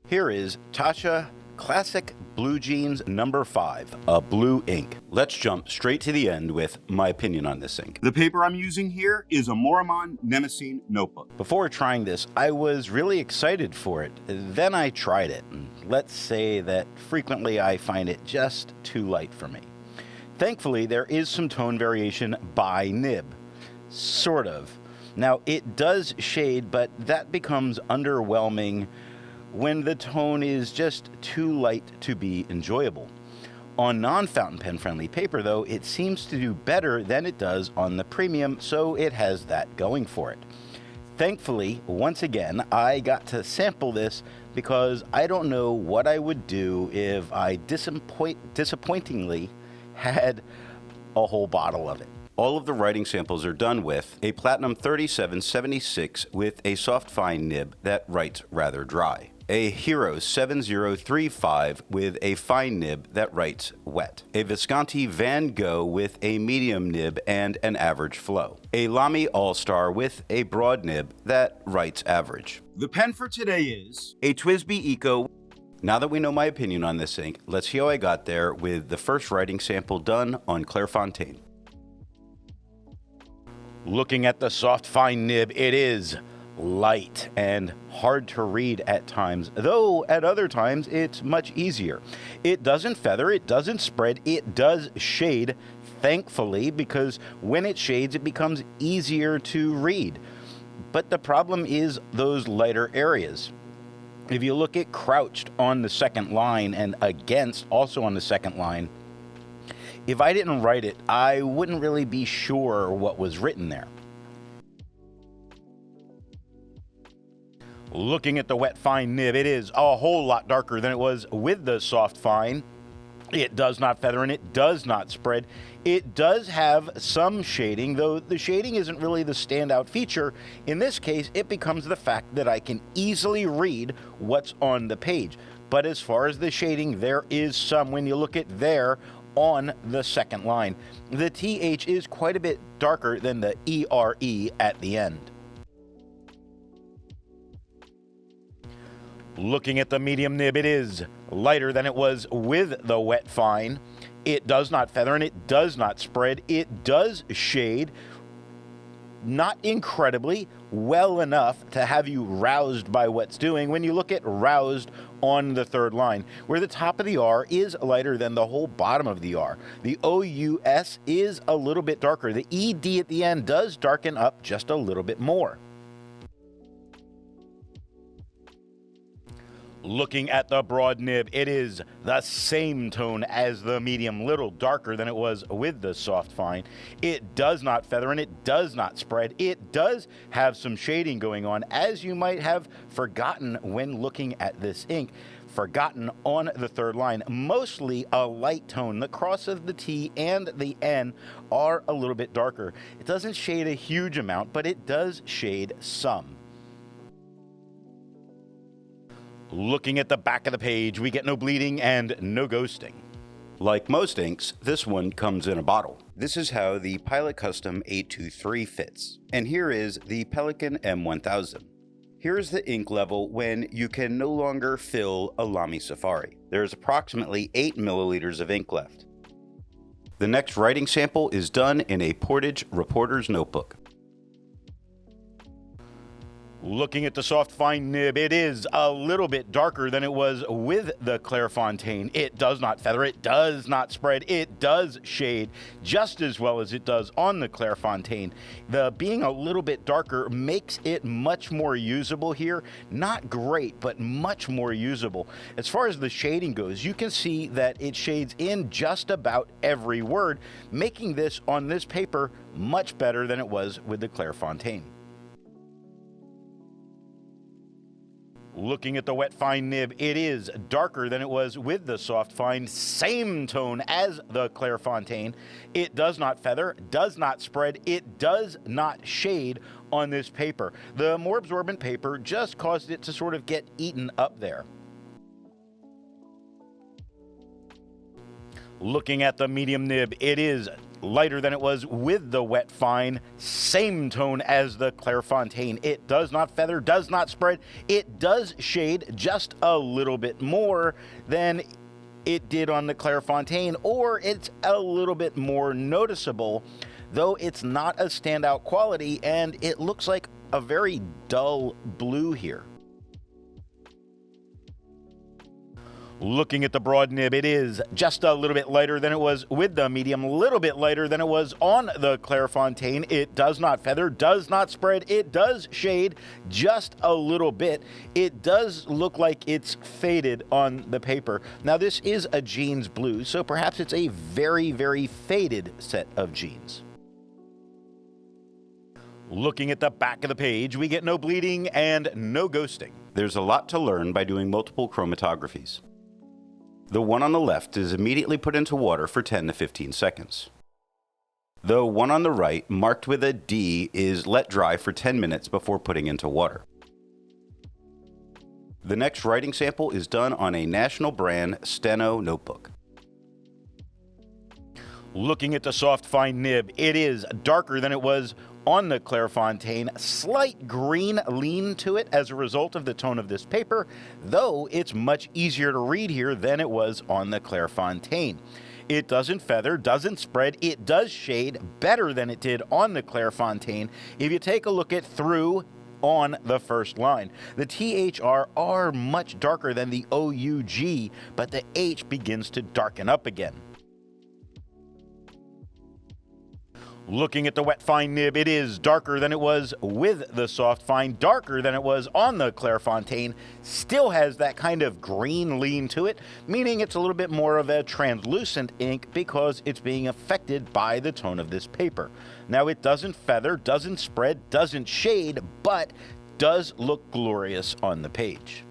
Here is Taccia Classic Blue Jeans number 5, a blue ink. Let's jump straight to the end with my opinion on this ink. The paper I'm using here is a Maruman Mnemosyne Notebook. Before trying this, I was really excited for it. Then I tried it, and let's say that frequently I find it just too light for me. Thankfully, there is some tone variation by nib. Sort of. Now, it does shade, but that becomes underwhelming when the tone is just too light to be enjoyable. On non-fountain pen friendly paper though, it seems to do better than it does on the premium, so it has that going for it. Thankfully, once again, I got to sample this because I don't know what I would do if I disappointingly had a whole bottle of it. All of the writing samples are done with a Platinum 3776 with a soft fine nib that writes rather dry. A Hero 7035 with a fine nib that writes wet. A Visconti Van Gogh with a medium nib and an average flow. A Lamy All-Star with a broad nib that writes average. The pen for today is a TWSBI Eco. Now that we know my opinion on this ink, let's see how I got there with the first writing sample done on Clairfontaine. Looking at the soft fine nib, it is light and hard to read at times, though at other times it's much easier. It doesn't feather, it doesn't spread, it does shade, thankfully, because when it shades it becomes easier to read. But the problem is those lighter areas. If you look at crouched on the second line and against also on the second line, if I didn't write it, I wouldn't really be sure what was written there. Looking at the wet fine nib, it is a whole lot darker than it was with the soft fine. It does not feather and it does not spread. It does have some shading, though the shading isn't really the standout feature. In this case, it becomes the fact that I can easily read what's on the page. But as far as the shading, there is some when you look at there on the second line. The TH is quite a bit darker than the ERE at the end. Looking at the medium nib, it is lighter than it was with the wet fine. It does not feather and it does not spread. It does shade, not incredibly, well enough to have you roused by what's doing when you look at roused on the third line, where the top of the R is lighter than the whole bottom of the R. The OUS is a little bit darker. The ED at the end does darken up just a little bit more. Looking at the broad nib, it is the same tone as the medium, little darker than it was with the soft fine. It does not feather and it does not spread. It does have some shading going on, as you might have forgotten when looking at this ink. Forgotten on the third line, mostly a light tone. The cross of the T and the N are a little bit darker. It doesn't shade a huge amount, but it does shade some. Looking at the back of the page, we get no bleeding and no ghosting. Like most inks, this one comes in a bottle. This is how the Pilot Custom 823 fits. And here is the Pelikan M1000. Here's the ink level when you can no longer fill a Lamy Safari. There's approximately 8 milliliters of ink left. The next writing sample is done in a Portage Reporter's Notebook. Looking at the soft fine nib, it is a little bit darker than it was with the Clairfontaine. It does not feather, it does not spread, it does shade just as well as it does on the Clairfontaine. The being a little bit darker makes it much more usable here. Not great, but much more usable. As far as the shading goes, you can see that it shades in just about every word, making this on this paper much better than it was with the Clairfontaine. Looking at the wet fine nib, it is darker than it was with the soft fine, same tone as the Clairfontaine. It does not feather, does not spread, it does not shade on this paper. The more absorbent paper just caused it to sort of get eaten up there. Looking at the medium nib, it is lighter than it was with the wet fine, same tone as the Clairfontaine. It does not feather, does not spread. It does shade just a little bit more than it did on the Clairfontaine, or it's a little bit more noticeable, though it's not a standout quality, and it looks like a very dull blue here. Looking at the broad nib, it is just a little bit lighter than it was with the medium, a little bit lighter than it was on the Clairfontaine. It does not feather, does not spread. It does shade just a little bit. It does look like it's faded on the paper. Now, this is a jeans blue, so perhaps it's a very, very faded set of jeans. Looking at the back of the page, we get no bleeding and no ghosting. There's a lot to learn by doing multiple chromatographies. The one on the left is immediately put into water for 10 to 15 seconds. The one on the right, marked with a D, is let dry for 10 minutes before putting into water. The next writing sample is done on a national brand Steno notebook. Looking at the soft fine nib, it is darker than it was on the Clairfontaine, slight green lean to it as a result of the tone of this paper, though it's much easier to read here than it was on the Clairfontaine. It doesn't feather, doesn't spread, it does shade better than it did on the Clairfontaine. If you take a look at through on the first line, the THR are much darker than the OUG, but the H begins to darken up again. Looking at the wet fine nib, it is darker than it was with the soft fine, darker than it was on the Clairfontaine, still has that kind of green lean to it, meaning it's a little bit more of a translucent ink because it's being affected by the tone of this paper. Now, it doesn't feather, doesn't spread, doesn't shade, but does look glorious on the page.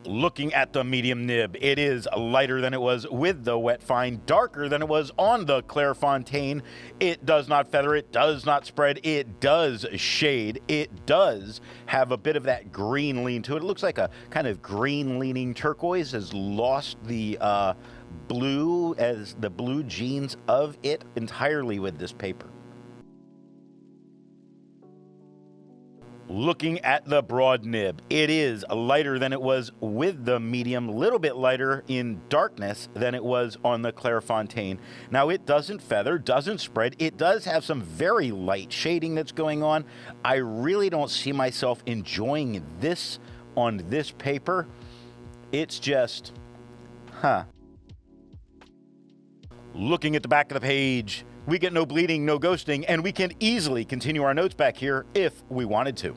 Looking at the medium nib, it is lighter than it was with the wet fine, darker than it was on the Clairfontaine. It does not feather, it does not spread, it does shade, it does have a bit of that green lean to it. It looks like a kind of green leaning turquoise has lost the blue as the blue jeans of it entirely with this paper. Looking at the broad nib, it is lighter than it was with the medium, a little bit lighter in darkness than it was on the Clairfontaine. Now, it doesn't feather, doesn't spread. It does have some very light shading that's going on. I really don't see myself enjoying this on this paper. It's just, Looking at the back of the page, we get no bleeding, no ghosting, and we can easily continue our notes back here if we wanted to.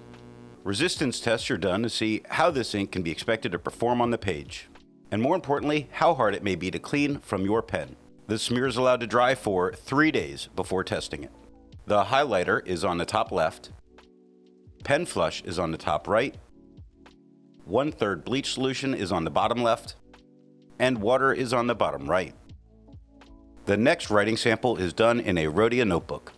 Resistance tests are done to see how this ink can be expected to perform on the page, and more importantly, how hard it may be to clean from your pen. The smear is allowed to dry for 3 days before testing it. The highlighter is on the top left, pen flush is on the top right, 1/3 bleach solution is on the bottom left, and water is on the bottom right. The next writing sample is done in a Rhodia notebook.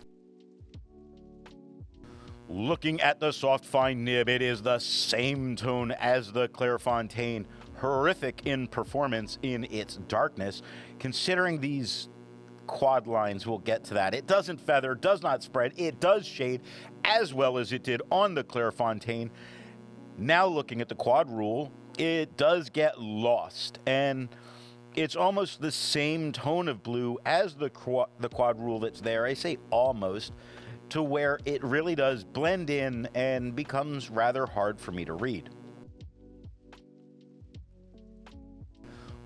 Looking at the soft fine nib, it is the same tone as the Clairfontaine, horrific in performance in its darkness. Considering these quad lines, we'll get to that. It doesn't feather, does not spread, it does shade as well as it did on the Clairfontaine. Now looking at the quad rule, it does get lost, and it's almost the same tone of blue as the quad rule that's there. I say almost, to where it really does blend in and becomes rather hard for me to read.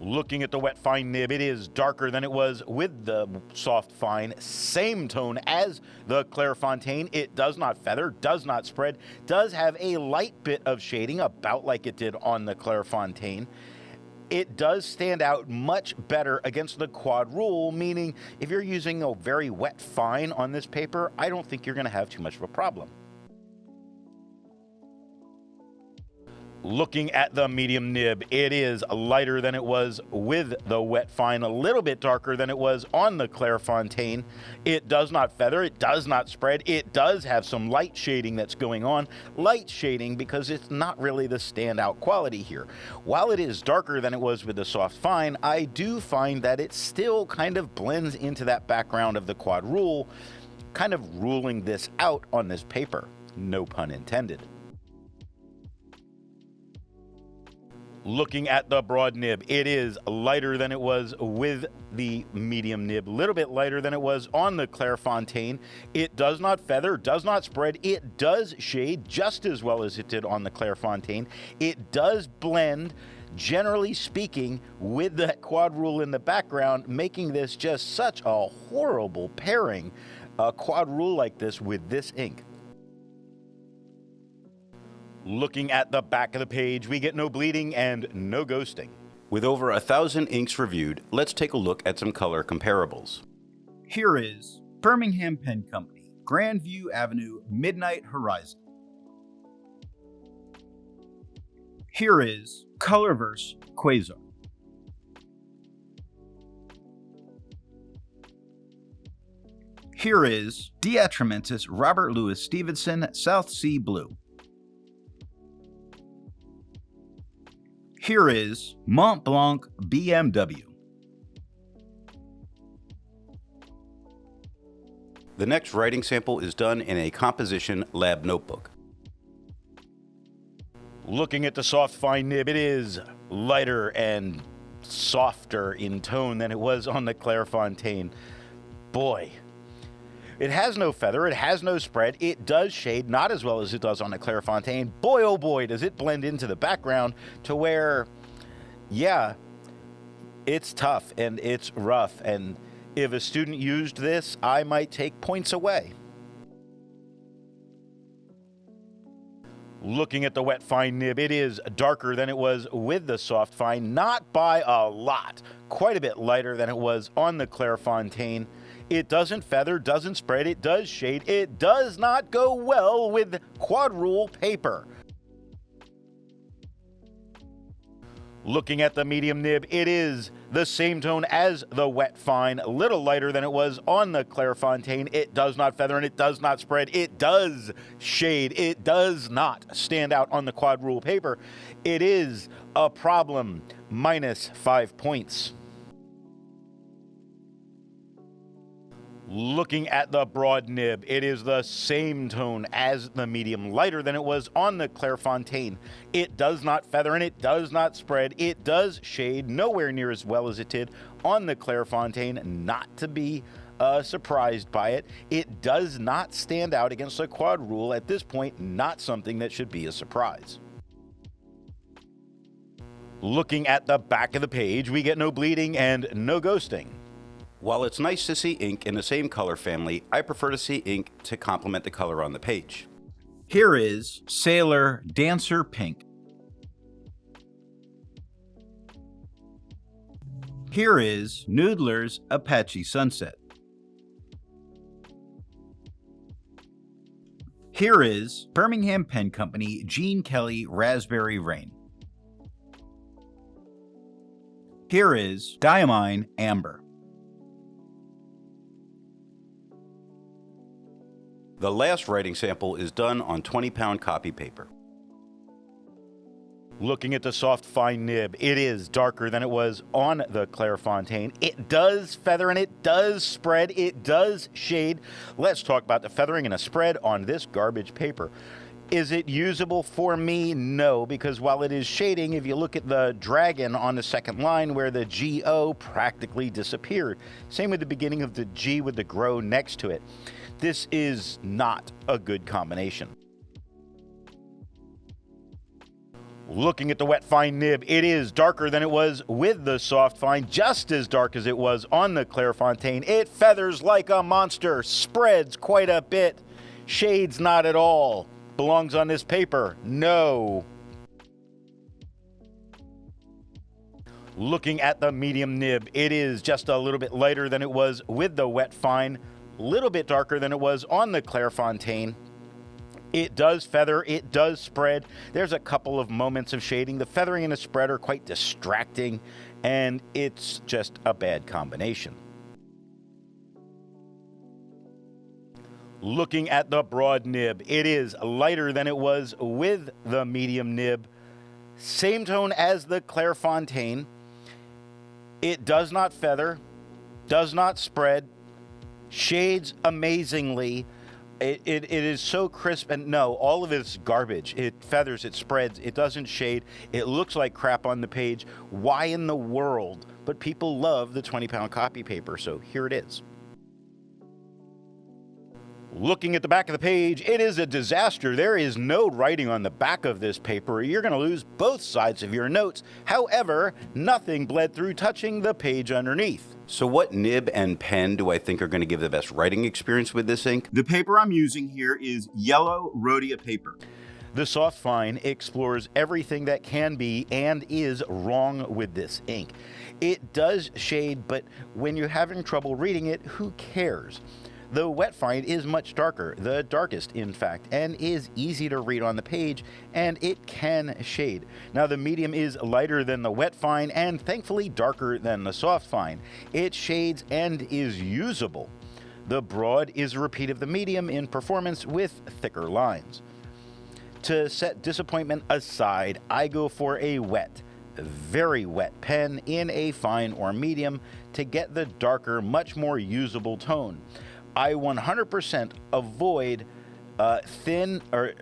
Looking at the wet fine nib, it is darker than it was with the soft fine, same tone as the Clairfontaine. It does not feather, does not spread, does have a light bit of shading, about like it did on the Clairfontaine. It does stand out much better against the quad rule, meaning if you're using a very wet fine on this paper, I don't think you're going to have too much of a problem. Looking at the medium nib, it is lighter than it was with the wet fine, a little bit darker than it was on the Clairfontaine. It does not feather, it does not spread, it does have some light shading that's going on. Light shading because it's not really the standout quality here. While it is darker than it was with the soft fine, I do find that it still kind of blends into that background of the quad rule, kind of ruling this out on this paper. No pun intended. Looking at the broad nib, it is lighter than it was with the medium nib, a little bit lighter than it was on the Clairfontaine. It does not feather, does not spread. It does shade just as well as it did on the Clairfontaine. It does blend, generally speaking, with that quad rule in the background, making this just such a horrible pairing, a quad rule like this with this ink. Looking at the back of the page, we get no bleeding and no ghosting. With over 1,000 inks reviewed, let's take a look at some color comparables. Here is Birmingham Pen Company, Grandview Avenue, Midnight Horizon. Here is Colorverse Quasar. Here is Diatramentis Robert Louis Stevenson South Sea Blue. Here is Mont Blanc BMW. The next writing sample is done in a composition lab notebook. Looking at the soft fine nib, it is lighter and softer in tone than it was on the Clairfontaine. Boy, it has no feather, it has no spread, it does shade, not as well as it does on the Clairfontaine. Boy, oh boy, does it blend into the background to where, yeah, it's tough and it's rough. And if a student used this, I might take points away. Looking at the wet fine nib, it is darker than it was with the soft fine, not by a lot, quite a bit lighter than it was on the Clairfontaine. It doesn't feather, doesn't spread, it does shade, it does not go well with quad rule paper. Looking at the medium nib, it is the same tone as the wet fine, a little lighter than it was on the Clairfontaine. It does not feather and it does not spread. It does shade. It does not stand out on the quad rule paper. It is a problem, -5 points. Looking at the broad nib, it is the same tone as the medium, lighter than it was on the Clairfontaine. It does not feather and it does not spread. It does shade, nowhere near as well as it did on the Clairfontaine, not to be surprised by it. It does not stand out against the quad rule at this point, not something that should be a surprise. Looking at the back of the page, we get no bleeding and no ghosting. While it's nice to see ink in the same color family, I prefer to see ink to complement the color on the page. Here is Sailor Dancer Pink. Here is Noodler's Apache Sunset. Here is Birmingham Pen Company Gene Kelly Raspberry Rain. Here is Diamine Amber. The last writing sample is done on 20-pound copy paper. Looking at the soft fine nib, it is darker than it was on the Clairfontaine. It does feather and it does spread. It does shade. Let's talk about the feathering and a spread on this garbage paper. Is it usable for me? No, because while it is shading, if you look at the dragon on the second line where the GO practically disappeared. Same with the beginning of the G with the grow next to it. This is not a good combination. Looking at the wet fine nib, it is darker than it was with the soft fine, just as dark as it was on the Clairfontaine. It feathers like a monster, spreads quite a bit, shades not at all. Belongs on this paper? No. Looking at the medium nib, it is just a little bit lighter than it was with the wet fine, little bit darker than it was on the Clairfontaine. It does feather, it does spread. There's a couple of moments of shading. The feathering and the spread are quite distracting, and it's just a bad combination. Looking at the broad nib, it is lighter than it was with the medium nib. Same tone as the Clairfontaine. It does not feather, does not spread, shades amazingly. It is so crisp, and no, all of it's garbage. It feathers, it spreads, it doesn't shade. It looks like crap on the page. Why in the world? But people love the 20-pound copy paper, so here it is. Looking at the back of the page, it is a disaster. There is no writing on the back of this paper. You're going to lose both sides of your notes. However, nothing bled through touching the page underneath. So what nib and pen do I think are going to give the best writing experience with this ink? The paper I'm using here is yellow Rhodia paper. The Soft Fine explores everything that can be and is wrong with this ink. It does shade, but when you're having trouble reading it, who cares? The Wet Fine is much darker, the darkest in fact, and is easy to read on the page, and it can shade. Now the medium is lighter than the Wet Fine and thankfully darker than the Soft Fine. It shades and is usable. The Broad is a repeat of the medium in performance with thicker lines. To set disappointment aside, I go for a wet, very wet pen in a fine or medium to get the darker, much more usable tone. I 100% avoid thin or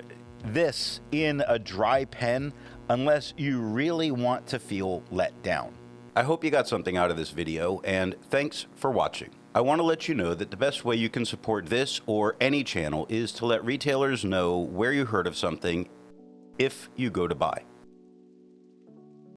this in a dry pen unless you really want to feel let down. I hope you got something out of this video, and thanks for watching. I want to let you know that the best way you can support this or any channel is to let retailers know where you heard of something if you go to buy.